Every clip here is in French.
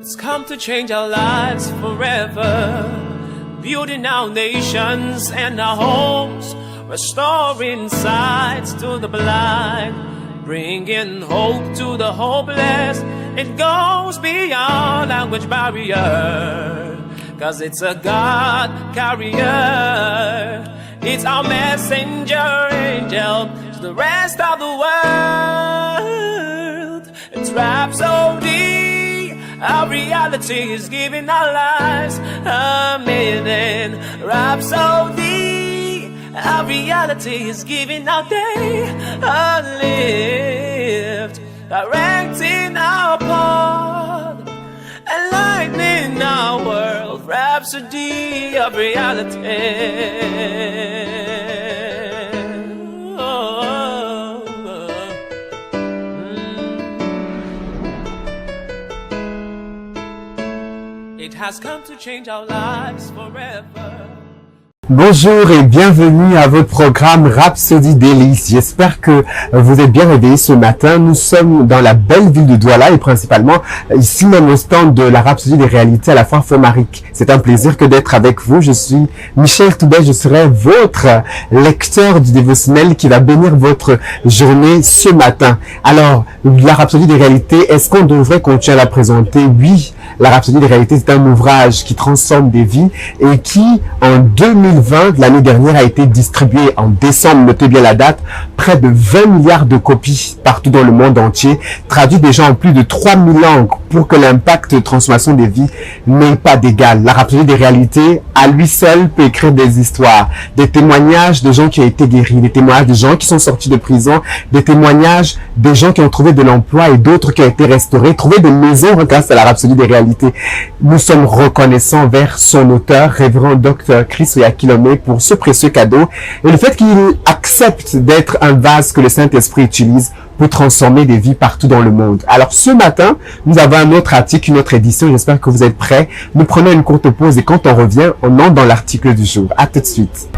It's come to change our lives forever, building our nations and our homes, restoring sight to the blind, bringing hope to the hopeless. It goes beyond language barrier, 'cause it's a God carrier. It's our messenger angel to the rest of the world. It's Rhapsody, our reality is giving our lives a meaning. Rhapsody, our reality is giving our day a lift, directing our path, enlightening our world. Rhapsody of reality. It has come to change our lives forever. Bonjour et bienvenue à votre programme Rhapsody Délices. J'espère que vous êtes bien réveillés ce matin. Nous sommes dans la belle ville de Douala et principalement ici même au stand de la Rhapsody des réalités à la foire Fomaric. C'est un plaisir que d'être avec vous. Je suis Michel Toubet, je serai votre lecteur du dévotionnel qui va bénir votre journée ce matin. Alors, la Rhapsody des réalités, est-ce qu'on devrait continuer à la présenter? Oui, la Rhapsody des réalités, c'est un ouvrage qui transforme des vies et qui, en 2020, l'année dernière, a été distribué en décembre, notez bien la date, près de 20 milliards de copies partout dans le monde entier, traduit déjà en plus de 3000 langues pour que l'impact de transformation des vies n'ait pas d'égal. La Rhapsody des réalités, à lui seul, peut écrire des histoires, des témoignages de gens qui ont été guéris, des témoignages de gens qui sont sortis de prison, des témoignages de gens qui ont trouvé de l'emploi et d'autres qui ont été restaurés, trouver des maisons grâce à la Rhapsody des réalités. Nous sommes reconnaissants vers son auteur, révérend Dr. Chris Oyakhilome, pour ce précieux cadeau et le fait qu'il accepte d'être un vase que le Saint-Esprit utilise pour transformer des vies partout dans le monde. Alors ce matin, nous avons un autre article, une autre édition. J'espère que vous êtes prêts. Nous prenons une courte pause et quand on revient, on entre dans l'article du jour. À tout de suite.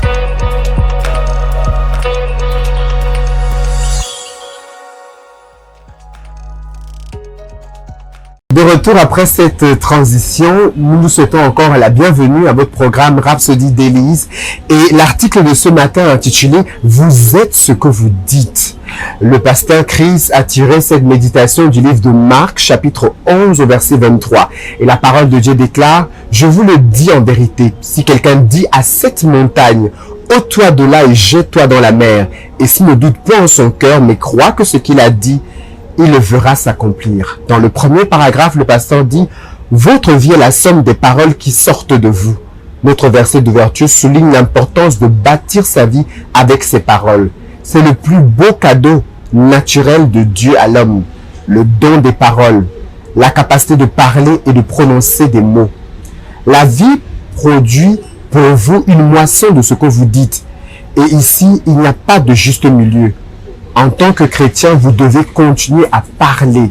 De retour après cette transition, nous nous souhaitons encore la bienvenue à votre programme Rhapsody Délices et l'article de ce matin intitulé « Vous êtes ce que vous dites ». Le pasteur Chris a tiré cette méditation du livre de Marc, chapitre 11 au verset 23. Et la parole de Dieu déclare « Je vous le dis en vérité, si quelqu'un dit à cette montagne « ôte-toi de là et jette-toi dans la mer » et s'il ne doute point en son cœur, mais croit que ce qu'il a dit, il le verra s'accomplir. Dans le premier paragraphe, le pasteur dit « Votre vie est la somme des paroles qui sortent de vous ». Notre verset d'ouverture souligne l'importance de bâtir sa vie avec ses paroles. C'est le plus beau cadeau naturel de Dieu à l'homme, le don des paroles, la capacité de parler et de prononcer des mots. La vie produit pour vous une moisson de ce que vous dites. Et ici, il n'y a pas de juste milieu. En tant que chrétien, vous devez continuer à parler.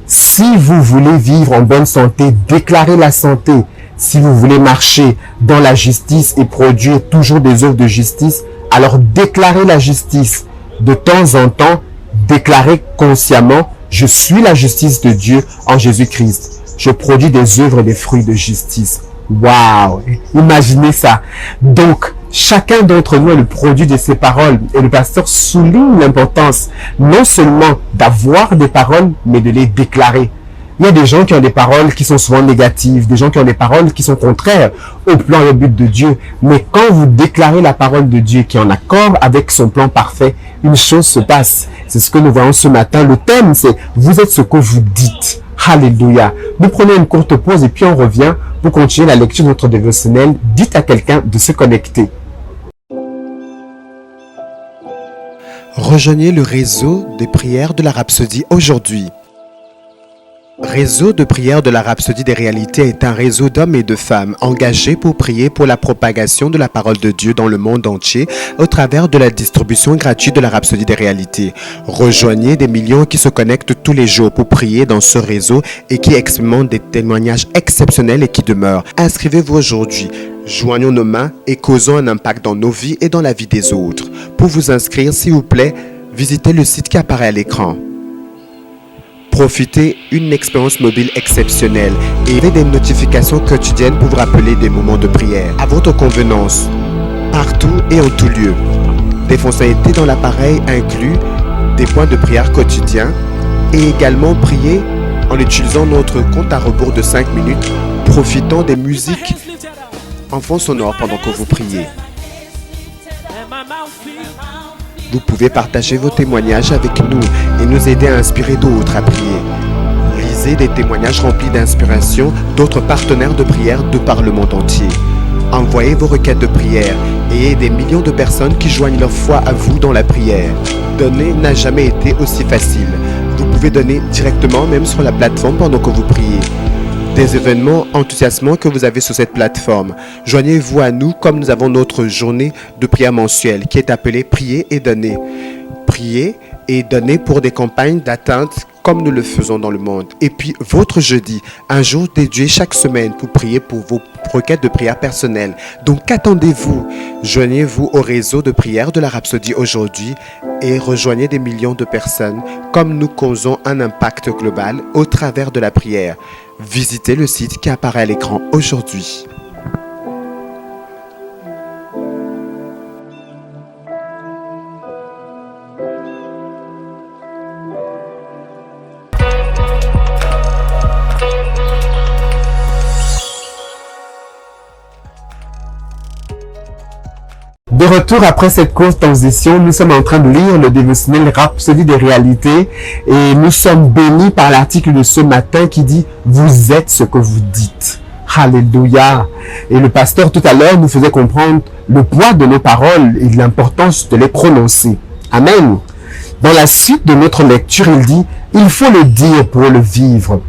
Si vous voulez vivre en bonne santé, déclarez la santé. Si vous voulez marcher dans la justice et produire toujours des œuvres de justice, alors déclarez la justice. De temps en temps, déclarez consciemment, je suis la justice de Dieu en Jésus-Christ. Je produis des œuvres et des fruits de justice. Waouh! Imaginez ça. Donc, chacun d'entre nous est le produit de ses paroles. Et le pasteur souligne l'importance non seulement d'avoir des paroles, mais de les déclarer. Il y a des gens qui ont des paroles qui sont souvent négatives, des gens qui ont des paroles qui sont contraires au plan et au but de Dieu. Mais quand vous déclarez la parole de Dieu qui est en accord avec son plan parfait, une chose se passe. C'est ce que nous voyons ce matin. Le thème, c'est « Vous êtes ce que vous dites ». Alléluia. Nous prenons une courte pause et puis on revient pour continuer la lecture de notre dévotionnel. Dites à quelqu'un de se connecter. Rejoignez le réseau des prières de la Rhapsody aujourd'hui. Réseau de prières de la Rhapsody des réalités est un réseau d'hommes et de femmes engagés pour prier pour la propagation de la parole de Dieu dans le monde entier au travers de la distribution gratuite de la Rhapsody des réalités. Rejoignez des millions qui se connectent tous les jours pour prier dans ce réseau et qui expérimentent des témoignages exceptionnels et qui demeurent. Inscrivez-vous aujourd'hui. Joignons nos mains et causons un impact dans nos vies et dans la vie des autres. Pour vous inscrire, s'il vous plaît, visitez le site qui apparaît à l'écran. Profitez une expérience mobile exceptionnelle et avez des notifications quotidiennes pour vous rappeler des moments de prière à votre convenance, partout et en tout lieu. Des fonctionnalités dans l'appareil incluent des points de prière quotidiens et également prier en utilisant notre compte à rebours de 5 minutes, profitant des musiques en fond sonore pendant que vous priez. Vous pouvez partager vos témoignages avec nous et nous aider à inspirer d'autres à prier. Lisez des témoignages remplis d'inspiration d'autres partenaires de prière de par le monde entier. Envoyez vos requêtes de prière et des millions de personnes qui joignent leur foi à vous dans la prière. Donner n'a jamais été aussi facile. Vous pouvez donner directement même sur la plateforme pendant que vous priez. Des événements enthousiasmants que vous avez sur cette plateforme. Joignez-vous à nous comme nous avons notre journée de prière mensuelle qui est appelée Prier et donner. Prier et donner pour des campagnes d'atteinte comme nous le faisons dans le monde. Et puis votre jeudi, un jour dédié chaque semaine pour prier pour vos requêtes de prière personnelles. Donc qu'attendez-vous? Joignez-vous au réseau de prière de la Rhapsodie aujourd'hui et rejoignez des millions de personnes comme nous causons un impact global au travers de la prière. Visitez le site qui apparaît à l'écran aujourd'hui. De retour après cette courte transition, nous sommes en train de lire le dévotionnel Rhapsodie des réalités et nous sommes bénis par l'article de ce matin qui dit « Vous êtes ce que vous dites ». Alléluia. Et le pasteur tout à l'heure nous faisait comprendre le poids de nos paroles et l'importance de les prononcer. Amen. Dans la suite de notre lecture, il dit « Il faut le dire pour le vivre ».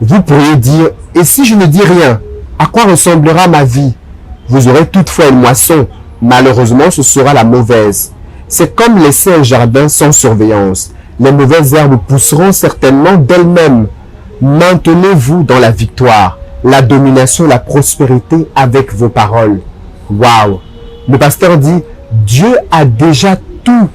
Vous pourriez dire « Et si je ne dis rien, à quoi ressemblera ma vie ?» Vous aurez toutefois une moisson. Malheureusement, ce sera la mauvaise. C'est comme laisser un jardin sans surveillance. Les mauvaises herbes pousseront certainement d'elles-mêmes. Maintenez-vous dans la victoire, la domination, la prospérité avec vos paroles. Waouh! Le pasteur dit, Dieu a déjà tout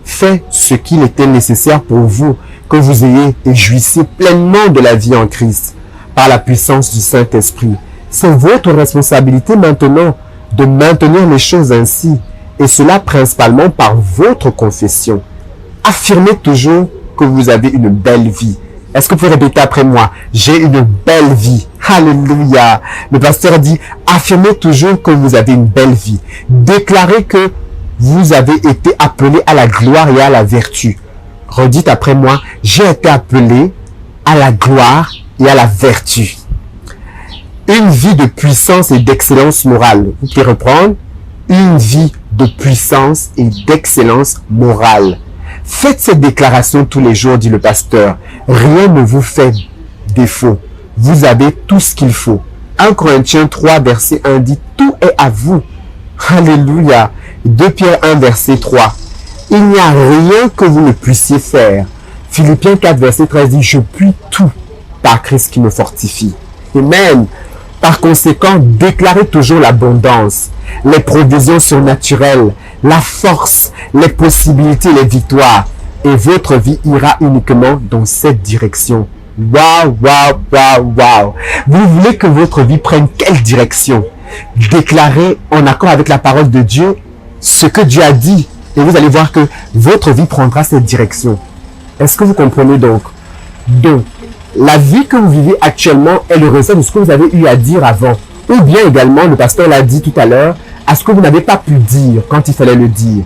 fait ce qu'il était nécessaire pour vous, que vous ayez et jouissiez pleinement de la vie en Christ, par la puissance du Saint-Esprit. C'est votre responsabilité maintenant de maintenir les choses ainsi, et cela principalement par votre confession. Affirmez toujours que vous avez une belle vie. Est-ce que vous pouvez répéter après moi? J'ai une belle vie. Alléluia. Le pasteur dit, affirmez toujours que vous avez une belle vie. Déclarez que vous avez été appelé à la gloire et à la vertu. Redites après moi, j'ai été appelé à la gloire et à la vertu. Une vie de puissance et d'excellence morale. Vous pouvez reprendre. Une vie de puissance et d'excellence morale. Faites cette déclaration tous les jours, dit le pasteur. Rien ne vous fait défaut. Vous avez tout ce qu'il faut. 1 Corinthiens 3, verset 1 dit, tout est à vous. Alléluia. 2 Pierre 1, verset 3. Il n'y a rien que vous ne puissiez faire. Philippiens 4, verset 13 dit, je puis tout par Christ qui me fortifie. Amen. Par conséquent, déclarez toujours l'abondance, les provisions surnaturelles, la force, les possibilités, les victoires. Et votre vie ira uniquement dans cette direction. Waouh, waouh, waouh, waouh. Vous voulez que votre vie prenne quelle direction? Déclarez en accord avec la parole de Dieu ce que Dieu a dit. Et vous allez voir que votre vie prendra cette direction. Est-ce que vous comprenez donc? Donc, la vie que vous vivez actuellement est le résultat de ce que vous avez eu à dire avant. Ou bien également, le pasteur l'a dit tout à l'heure, à ce que vous n'avez pas pu dire quand il fallait le dire.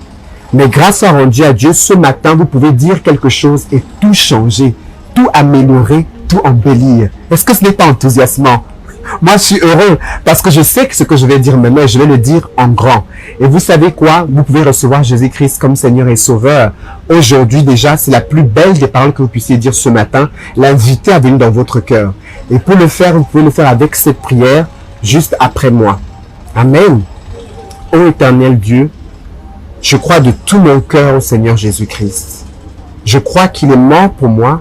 Mais grâce soit rendue à Dieu, ce matin, vous pouvez dire quelque chose et tout changer, tout améliorer, tout embellir. Est-ce que ce n'est pas enthousiasmant? Moi, je suis heureux parce que je sais que ce que je vais dire maintenant, je vais le dire en grand. Et vous savez quoi? Vous pouvez recevoir Jésus-Christ comme Seigneur et Sauveur. Aujourd'hui, déjà, c'est la plus belle des paroles que vous puissiez dire ce matin. L'inviter à venir dans votre cœur. Et pour le faire, vous pouvez le faire avec cette prière juste après moi. Amen. Ô éternel Dieu, je crois de tout mon cœur au Seigneur Jésus-Christ. Je crois qu'il est mort pour moi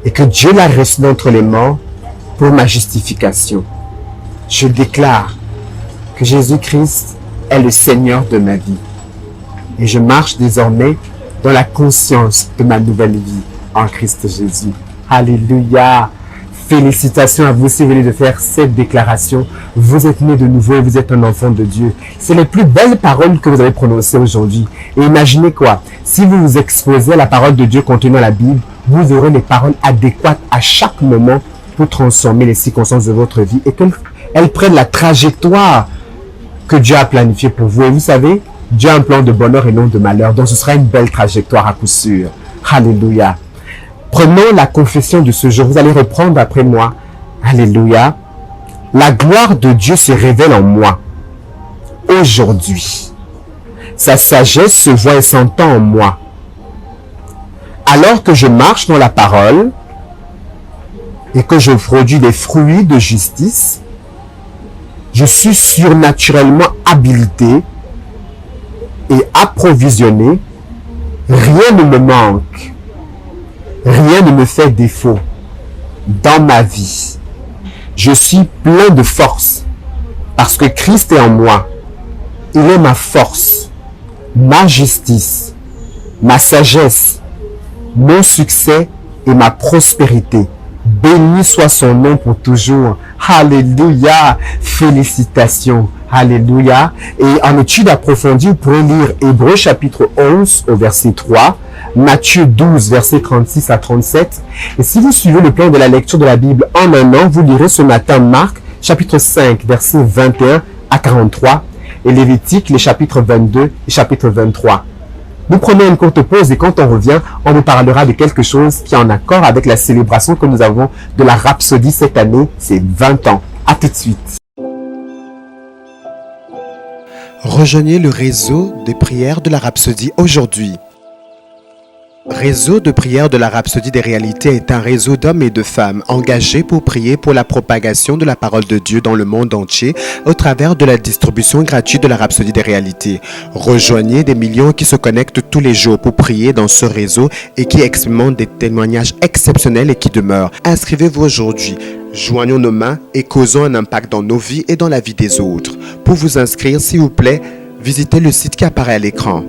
et que Dieu l'a ressuscité d'entre les morts pour ma justification. Je déclare que Jésus-Christ est le Seigneur de ma vie. Et je marche désormais dans la conscience de ma nouvelle vie en Christ Jésus. Alléluia. Félicitations à vous si vous venez de faire cette déclaration. Vous êtes né de nouveau et vous êtes un enfant de Dieu. C'est les plus belles paroles que vous avez prononcées aujourd'hui. Et imaginez quoi? Si vous vous exposez à la parole de Dieu contenue dans la Bible, vous aurez les paroles adéquates à chaque moment pour transformer les circonstances de votre vie et qu'elles prennent la trajectoire que Dieu a planifiée pour vous. Et vous savez, Dieu a un plan de bonheur et non de malheur. Donc ce sera une belle trajectoire à coup sûr. Alléluia. Prenons la confession de ce jour. Vous allez reprendre après moi. Alléluia. La gloire de Dieu se révèle en moi. Aujourd'hui. Sa sagesse se voit et s'entend en moi. Alors que je marche dans la parole et que je produis des fruits de justice, je suis surnaturellement habilité et approvisionné. Rien ne me manque. Rien ne me fait défaut dans ma vie. Je suis plein de force parce que Christ est en moi. Il est ma force, ma justice, ma sagesse, mon succès et ma prospérité. Béni soit son nom pour toujours. Alléluia. Félicitations. Alléluia. Et en étude approfondie, vous pourrez lire Hébreux chapitre 11 au verset 3, Matthieu 12 verset 36 à 37. Et si vous suivez le plan de la lecture de la Bible en un an, vous lirez ce matin Marc chapitre 5 verset 21 à 43 et Lévitique les chapitres 22 et chapitre 23. Nous prenons une courte pause et quand on revient, on vous parlera de quelque chose qui est en accord avec la célébration que nous avons de la Rhapsodie cette année, c'est 20 ans. À tout de suite. Rejoignez le réseau des prières de la Rhapsodie aujourd'hui. Réseau de prières de la Rhapsodie des réalités est un réseau d'hommes et de femmes engagés pour prier pour la propagation de la parole de Dieu dans le monde entier au travers de la distribution gratuite de la Rhapsodie des réalités. Rejoignez des millions qui se connectent tous les jours pour prier dans ce réseau et qui expérimentent des témoignages exceptionnels et qui demeurent. Inscrivez-vous aujourd'hui. Joignons nos mains et causons un impact dans nos vies et dans la vie des autres. Pour vous inscrire, s'il vous plaît, visitez le site qui apparaît à l'écran.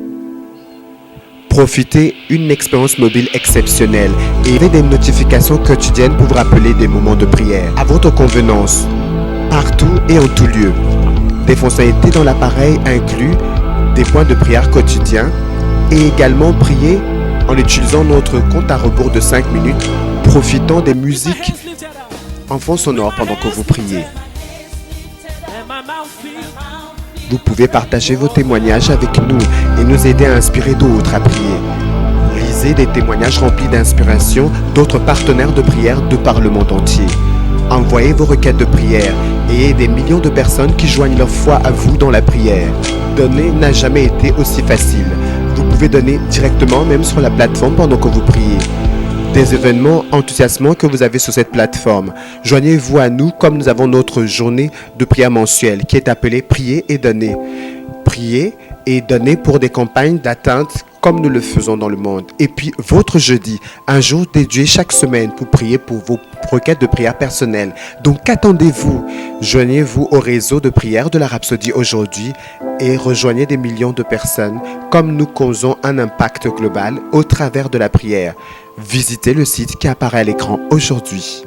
Profitez d'une expérience mobile exceptionnelle et avez des notifications quotidiennes pour vous rappeler des moments de prière à votre convenance, partout et en tout lieu. Des fonctionnalités dans l'appareil incluent des points de prière quotidiens et également prier en utilisant notre compte à rebours de 5 minutes, profitant des musiques en fond sonore pendant que vous priez. Vous pouvez partager vos témoignages avec nous et nous aider à inspirer d'autres à prier. Lisez des témoignages remplis d'inspiration d'autres partenaires de prière de par le monde entier. Envoyez vos requêtes de prière et des millions de personnes qui joignent leur foi à vous dans la prière. Donner n'a jamais été aussi facile. Vous pouvez donner directement même sur la plateforme pendant que vous priez. Des événements enthousiasmants que vous avez sur cette plateforme. Joignez-vous à nous comme nous avons notre journée de prière mensuelle qui est appelée Prier et donner. Prier et donner pour des campagnes d'atteinte comme nous le faisons dans le monde. Et puis votre jeudi, un jour dédié chaque semaine pour prier pour vos requêtes de prière personnelles. Donc qu'attendez-vous? Joignez-vous au réseau de prière de la Rhapsodie aujourd'hui et rejoignez des millions de personnes comme nous causons un impact global au travers de la prière. Visitez le site qui apparaît à l'écran aujourd'hui.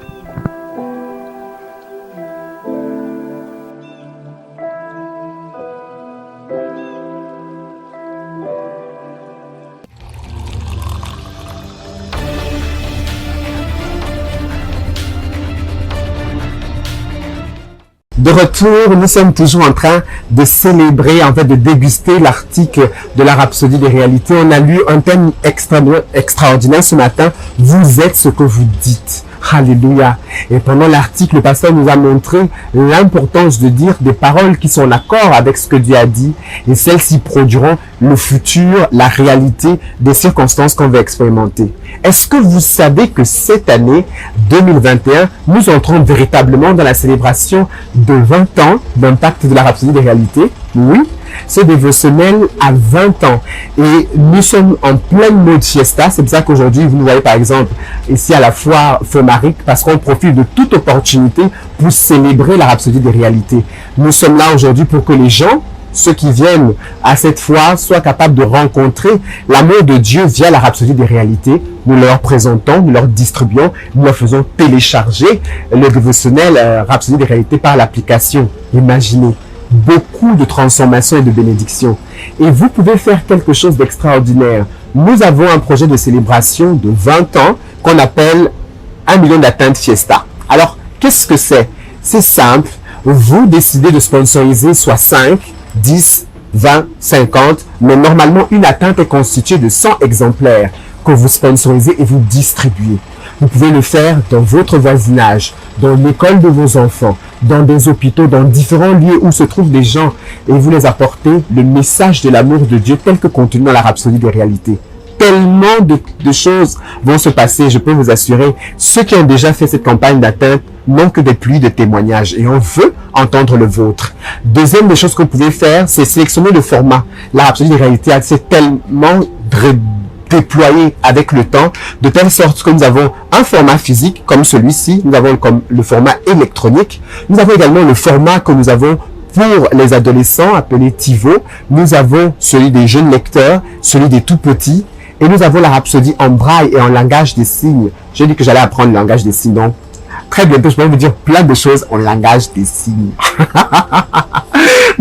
De retour, nous sommes toujours en train de célébrer, en fait, de déguster l'article de la Rhapsodie des réalités. On a lu un thème extraordinaire ce matin. Vous êtes ce que vous dites. Alléluia. Et pendant l'article, le pasteur nous a montré l'importance de dire des paroles qui sont en accord avec ce que Dieu a dit. Et celles-ci produiront le futur, la réalité des circonstances qu'on va expérimenter. Est-ce que vous savez que cette année 2021, nous entrons véritablement dans la célébration de 20 ans d'impact de la Rhapsodie des réalités? Oui. Ce dévotionnel à 20 ans et nous sommes en pleine mode fiesta. C'est pour ça qu'aujourd'hui vous nous voyez par exemple ici à la foire Fomaric parce qu'on profite de toute opportunité pour célébrer la Rhapsodie des réalités. Nous sommes là aujourd'hui pour que les gens ceux qui viennent à cette foire soient capables de rencontrer l'amour de Dieu via la Rhapsodie des réalités. Nous leur présentons, nous leur distribuons, nous leur faisons télécharger le dévotionnel Rhapsodie des réalités par l'application. Imaginez, beaucoup de transformations et de bénédictions. Et vous pouvez faire quelque chose d'extraordinaire. Nous avons un projet de célébration de 20 ans qu'on appelle 1 million d'atteintes Fiesta. Alors, qu'est-ce que c'est? C'est simple. Vous décidez de sponsoriser soit 5, 10, 20, 50, mais normalement, une atteinte est constituée de 100 exemplaires que vous sponsorisez et vous distribuez. Vous pouvez le faire dans votre voisinage, dans l'école de vos enfants, dans des hôpitaux, dans différents lieux où se trouvent des gens et vous les apportez le message de l'amour de Dieu tel que contenu dans la Rhapsodie des réalités. Tellement de choses vont se passer, je peux vous assurer. Ceux qui ont déjà fait cette campagne d'atteinte n'ont que des pluies de témoignages et on veut entendre le vôtre. Deuxième des choses que vous pouvez faire, c'est sélectionner le format. La Rhapsodie des réalités s'est tellement déployé avec le temps, de telle sorte que nous avons un format physique comme celui-ci, nous avons comme le format électronique, nous avons également le format que nous avons pour les adolescents appelé TiVo, nous avons celui des jeunes lecteurs, celui des tout petits, et nous avons la Rhapsodie en braille et en langage des signes. J'ai dit que j'allais apprendre le langage des signes, donc très bientôt je vais vous dire plein de choses en langage des signes.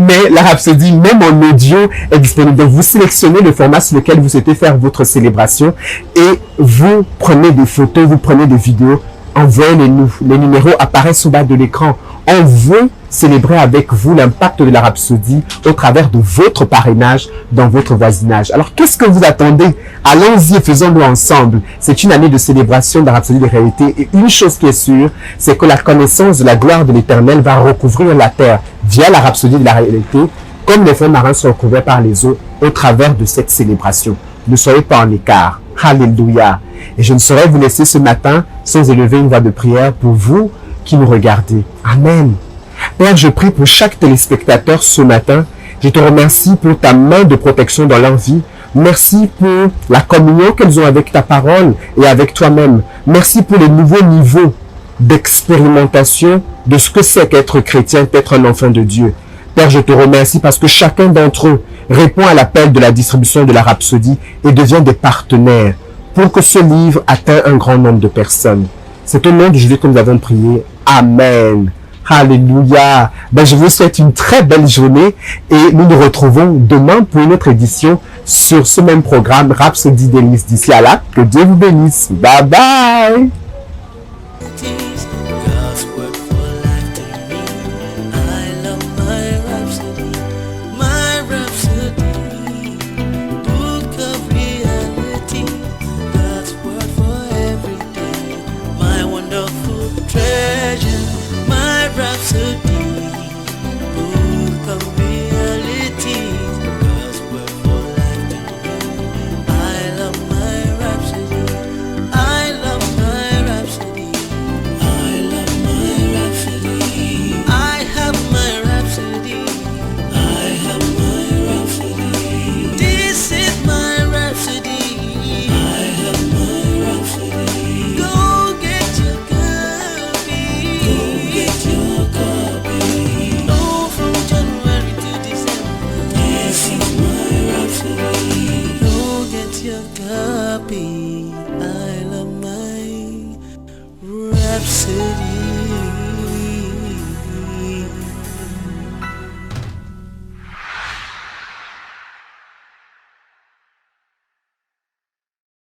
Mais la Rhapsodie, même en audio, est disponible. Donc, vous sélectionnez le format sur lequel vous souhaitez faire votre célébration et vous prenez des photos, vous prenez des vidéos, envoyez-les-nous. Les numéros apparaissent au bas de l'écran. On veut célébrer avec vous l'impact de la Rhapsodie au travers de votre parrainage dans votre voisinage. Alors, qu'est-ce que vous attendez? Allons-y et faisons-le ensemble. C'est une année de célébration de la Rhapsodie des réalités et une chose qui est sûre, c'est que la connaissance de la gloire de l'Éternel va recouvrir la terre via la Rhapsodie de la réalité, comme les fonds marins sont recouverts par les eaux au travers de cette célébration. Ne soyez pas en écart. Alléluia. Et je ne saurais vous laisser ce matin sans élever une voix de prière pour vous qui nous regardez. Amen. Père, je prie pour chaque téléspectateur ce matin. Je te remercie pour ta main de protection dans leur vie. Merci pour la communion qu'elles ont avec ta parole et avec toi-même. Merci pour les nouveaux niveaux d'expérimentation de ce que c'est qu'être chrétien, qu'être un enfant de Dieu. Père, je te remercie parce que chacun d'entre eux répond à l'appel de la distribution de la Rhapsodie et devient des partenaires pour que ce livre atteigne un grand nombre de personnes. C'est au nom de Jésus que nous avons prié. Amen. Alléluia. Je vous souhaite une très belle journée et nous nous retrouvons demain pour une autre édition sur ce même programme Rhapsodie Délices. D'ici à là, que Dieu vous bénisse. Bye bye. I love my Rhapsody.